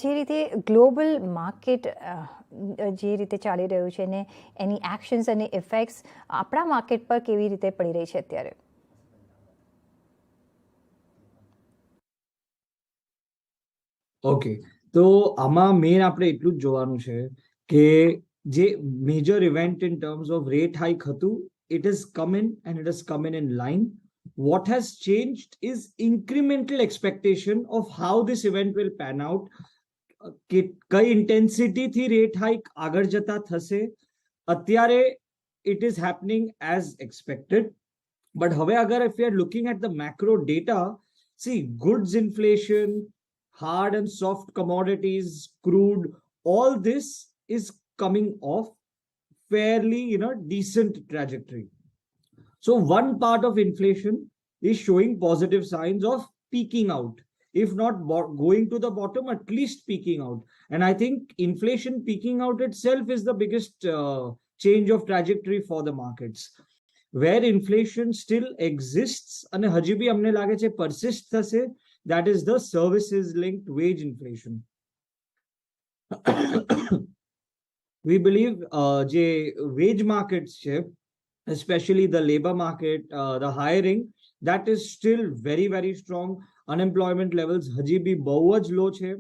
જે રીતે global market જે રીતે ચાલી રહ્યું છે ને એની એક્શન્સ અને ઇફેક્ટ્સ આપણા માર્કેટ પર કેવી રીતે પડી રહી છે અત્યારે? ઓકે, તો આમાં મેઇન આપણે એટલું જ જોવાનું છે કે જે major event in terms off rate hike હતું, it has come in and it has come in line. What has changed is incremental expectation of how this event will pan out. કે કઈ ઇન્ટેન્સિટીથી રેટ હાઇક આગળ જતા થશે. અત્યારે it is happening as expected. But હવે અગર if we are looking at the macro data, see goods inflation, hard and soft commodities, crude, all this is coming off fairly decent trajectory. So one part of inflation is showing positive signs of peaking out, if not going to the bottom, at least peaking out. And I think inflation peaking out itself is the biggest change of trajectory for the markets. Where inflation still exists and હજી બી અમને લાગે છે persist થશે, that is the services linked wage inflation. We believe જે wage markets છે, especially the labor market, the hiring, that is still very very strong. Unemployment levels હજી બી બહુ જ low છે.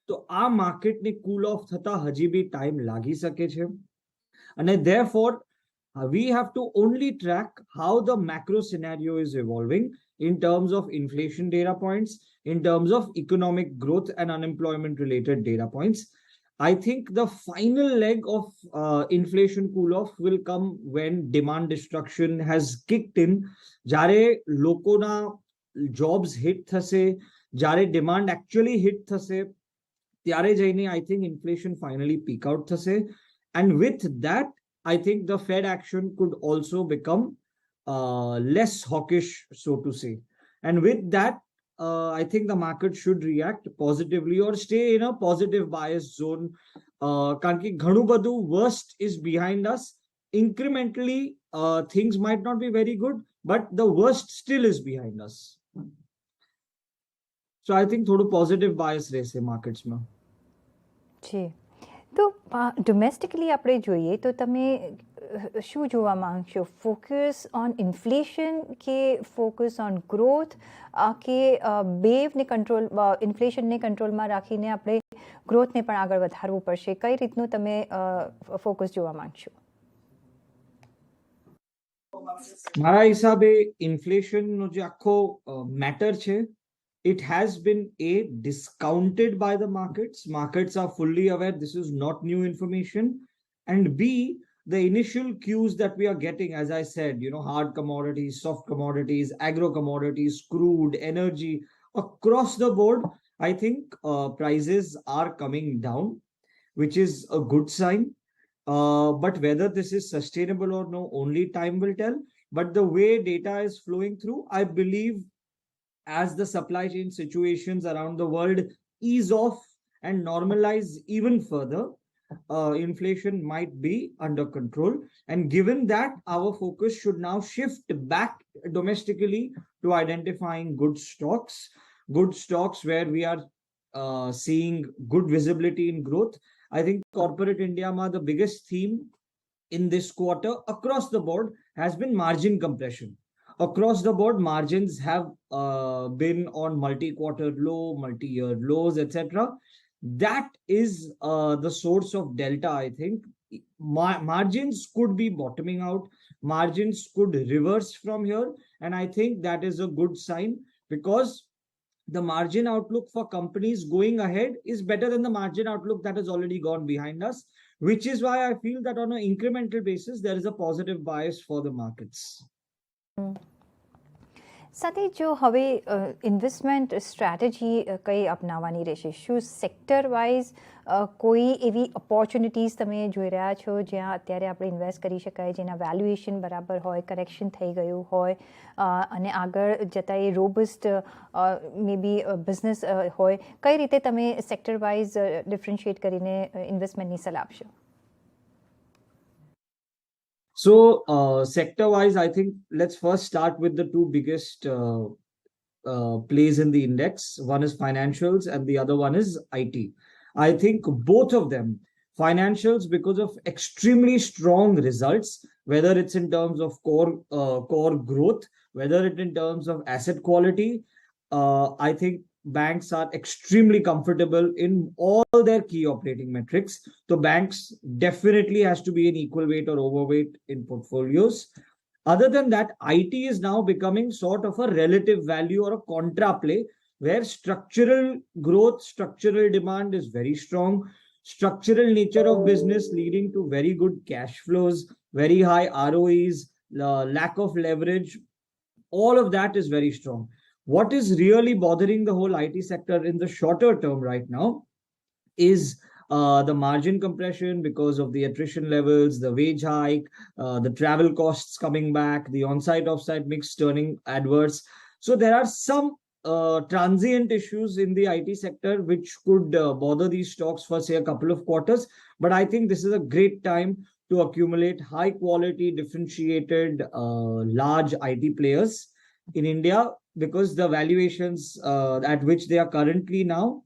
તો આ માર્કેટને કૂલ ઓફ થતા હજી બી ટાઈમ લાગી શકે છે. અને therefore we have to only track how the macro scenario is evolving in terms of inflation data points, in terms of economic growth and unemployment related data points. I think the final leg of inflation cool off will come when demand destruction has kicked in. Jare lokona jobs hit thase, jare demand actually hit thase, tyare jaine I think inflation finally peak out thase. And with that, I think the Fed action could also become less hawkish, so to say. And with that, I think the market should react positively or stay in a positive bias zone. કારણ કે ઘણું બધું worst is behind us. Incrementally, things might not be very good, but the worst still is behind us. So I think થોડું positive bias રહેશે marketsમાં. જી, તો ડોમેસ્ટિકલી આપણે જોઈએ તો તમે શું જોવા માંગશો? ફોકસ ઓન ઇન્ફ્લેશન કે ફોકસ ઓન ગ્રોથ, કે બેવને કંટ્રોલ, ઇન્ફ્લેશનને કંટ્રોલમાં રાખીને આપણે ગ્રોથને પણ આગળ વધારવું પડશે? કઈ રીતનું તમે ફોકસ જોવા માંગશો? મારા હિસાબે ઇન્ફ્લેશનનો જે આખો મેટર છે, it has been discounted by the markets. Markets are fully aware this is not new information. And B, the initial cues that we are getting, as I said, hard commodities, soft commodities, agro commodities, crude, energy, across the board, I think prices are coming down, which is a good sign. But whether this is sustainable or no, only time will tell. But the way data is flowing through, I believe as the supply chain situations around the world ease off and normalize even further, inflation might be under control. And given that, our focus should now shift back domestically to identifying good stocks where we are seeing good visibility in growth. I think corporate India ma the biggest theme in this quarter across the board has been margin compression. Across the board, margins have been on multi-quarter low, multi-year lows, etc. That is the source of delta, I think. Margins could be bottoming out. Margins could reverse from here. And I think that is a good sign, because the margin outlook for companies going ahead is better than the margin outlook that has already gone behind us, which is why I feel that on an incremental basis, there is a positive bias for the markets. સાથે જો હવે investment strategy કઈ અપનાવવાની રહેશે? શું sector wise કોઈ એવી opportunities તમે જોઈ રહ્યા છો જ્યાં અત્યારે આપણે ઇન્વેસ્ટ કરી શકાય, જેના વેલ્યુએશન બરાબર હોય, કરેક્શન થઈ ગયું હોય અને આગળ જતાં એ રોબસ્ટ મે બી બિઝનેસ હોય? કઈ રીતે તમે સેક્ટર વાઇઝ ડિફરન્શિએટ કરીને ઇન્વેસ્ટમેન્ટની સલાહ આપશો? So sector wise, I think let's first start with the two biggest plays in the index. One is financials and the other one is IT. I think both of them, financials because of extremely strong results, whether it's in terms of core growth, whether it in terms of asset quality. I think banks are extremely comfortable in all their key operating metrics. So banks definitely has to be an equal weight or overweight in portfolios. Other than that, IT is now becoming sort of a relative value or a contra play where structural growth, structural demand is very strong, structural nature of business leading to very good cash flows, very high ROEs, lack of leverage, all of that is very strong. What is really bothering the whole IT sector in the shorter term right now is the margin compression because of the attrition levels, the wage hike, the travel costs coming back, the on-site off-site mix turning adverse. So there are some transient issues in the IT sector which could bother these stocks for say a couple of quarters. But I think this is a great time to accumulate high quality, differentiated, large IT players in India because the valuations at which they are currently now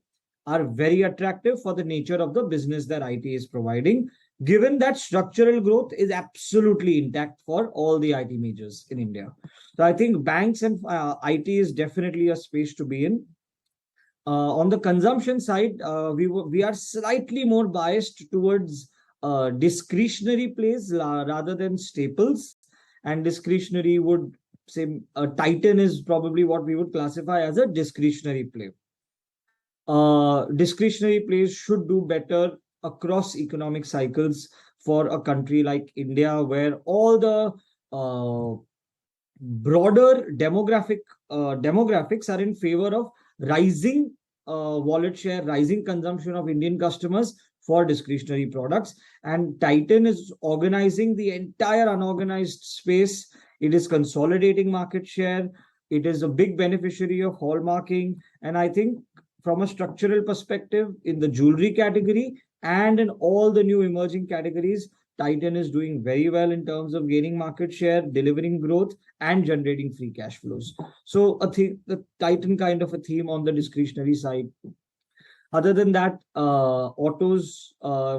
are very attractive for the nature of the business that IT is providing, given that structural growth is absolutely intact for all the IT majors in India. So I think banks and IT is definitely a space to be in. On the consumption side, we are slightly more biased towards discretionary plays rather than staples. And discretionary would say Titan is probably what we would classify as a discretionary play. Discretionary plays should do better across economic cycles for a country like India, where all the broader demographics are in favor of rising wallet share, rising consumption of Indian customers for discretionary products. And Titan is organizing the entire unorganized space. It is consolidating market share. It is a big beneficiary of hallmarking. And I think from a structural perspective in the jewelry category and in all the new emerging categories, Titan is doing very well in terms of gaining market share, delivering growth, and generating free cash flows. So the Titan kind of a theme on the discretionary side. Other than that, autos,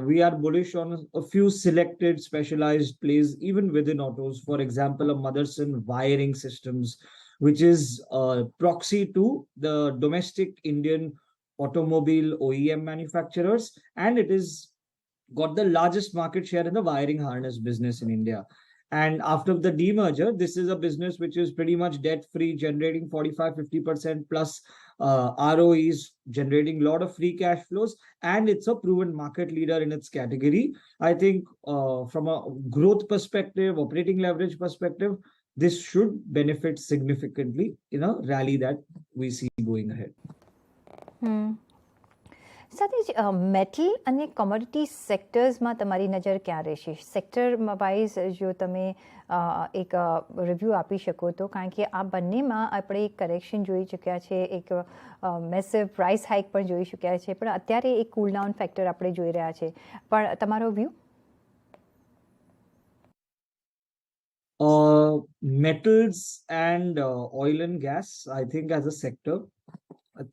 we are bullish on a few selected specialized plays, even within autos. For example, a Motherson wiring systems, which is a proxy to the domestic Indian automobile OEM manufacturers, and it is got the largest market share in the wiring harness business in India. And after the demerger, this is a business which is pretty much debt free, generating 45-50% plus ROEs, generating a lot of free cash flows, and it's a proven market leader in its category. I think from a growth perspective, operating leverage perspective, this should benefit significantly in a rally that we see going ahead. સાથે જ metal અને commodity સેક્ટર્સમાં તમારી નજર ક્યાં રહેશે? Sector wise જો તમે એક રિવ્યૂ આપી શકો તો, કારણ કે આ બંનેમાં આપણે એક કરેક્શન જોઈ ચૂક્યા છે, એક મેસિવ પ્રાઇસ હાઇક પણ જોઈ ચૂક્યા છે, પણ અત્યારે એક કૂલ ડાઉન ફેક્ટર આપણે જોઈ રહ્યા છે. પણ તમારો view? Metals and oil and gas, I think as a sector,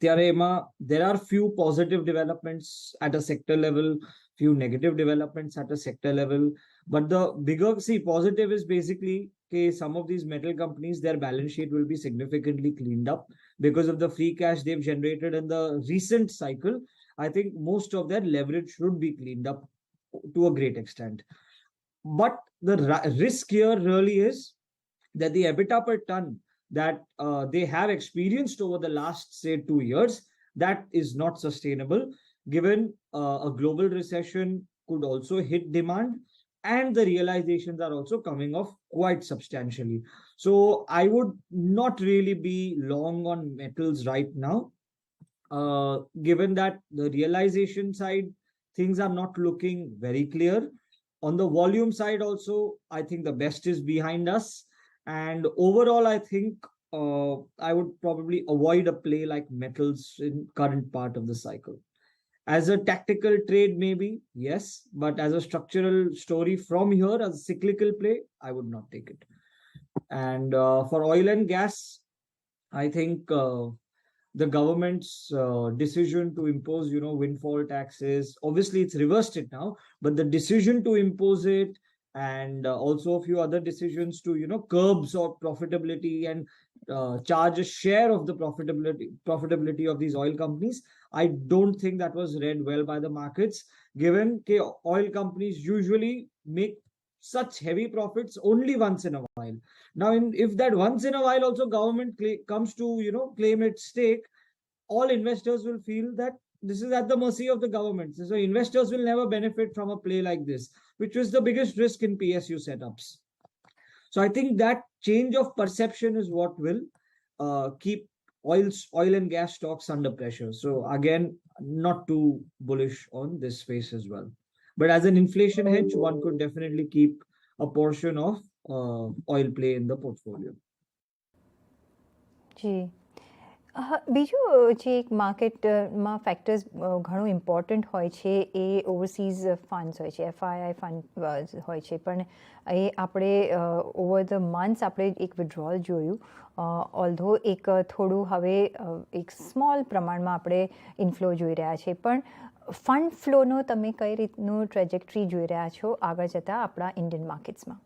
there are few positive developments at a sector level, few negative developments at a sector level. But the bigger, positive is basically some of these metal companies, their balance sheet will be significantly cleaned up because of the free cash they've generated in the recent cycle. I think most of their leverage should be cleaned up to a great extent. But the risk here really is that the EBITDA per ton that they have experienced over the last, say, 2 years, that is not sustainable, given a global recession could also hit demand, and the realizations are also coming off quite substantially. So I would not really be long on metals right now, given that the realization side, things are not looking very clear. On the volume side also, I think the best is behind us. And overall, I think I would probably avoid a play like metals in current part of the cycle. As a tactical trade, maybe, yes, but as a structural story from here, as a cyclical play, I would not take it. And for oil and gas, I think the government's decision to impose, windfall taxes, obviously it's reversed it now, but the decision to impose it, and also a few other decisions to, curbs or profitability and charge a share of the profitability of these oil companies. I don't think that was read well by the markets, given that oil companies usually make such heavy profits only once in a while. Now, if that once in a while also government comes to, claim its stake, all investors will feel that this is at the mercy of the government. So investors will never benefit from a play like this, which was the biggest risk in PSU setups. So I think that change of perception is what will keep oil and gas stocks under pressure. So again, not too bullish on this space as well. But as an inflation hedge, one could definitely keep a portion of oil play in the portfolio. જી બીજું જે એક માર્કેટમાં factors ઘણું important હોય છે એ overseas funds હોય છે, FII fund હોય છે, પણ એ આપણે ઓવર ધ મંથ્સ આપણે એક વિડ્રોલ જોયું. ઓલ્ધો એક થોડું હવે એક સ્મોલ પ્રમાણમાં આપણે ઇન્ફ્લો જોઈ રહ્યા છે, પણ ફંડ ફ્લોનો તમે કઈ રીતનું ટ્રેજેક્ટરી જોઈ રહ્યા છો આગળ જતાં આપણા Indian માર્કેટ્સમાં?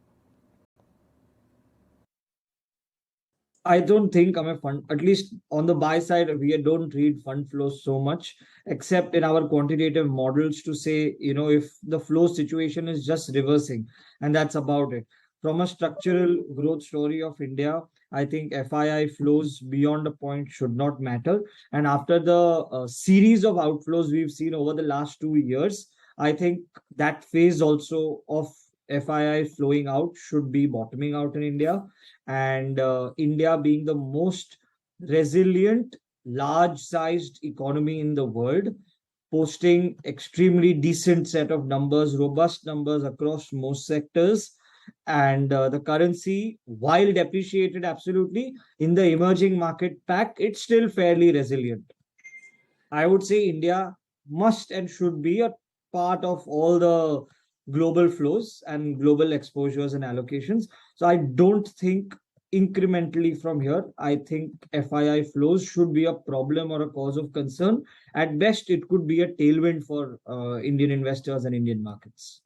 I don't think I'm a fund, at least on the buy side, we don't read fund flows so much, except in our quantitative models to say, if the flow situation is just reversing, and that's about it. From a structural growth story of India, I think FII flows beyond a point should not matter. And after the series of outflows we've seen over the last 2 years, I think that phase also of FII flowing out should be bottoming out in India. And India being the most resilient, large-sized economy in the world, posting extremely decent set of numbers, robust numbers across most sectors. And the currency, while depreciated absolutely, in the emerging market pack, it's still fairly resilient. I would say India must and should be a part of all the global flows and global exposures and allocations. So I don't think incrementally from here, I think FII flows should be a problem or a cause of concern. At best, it could be a tailwind for Indian investors and Indian markets.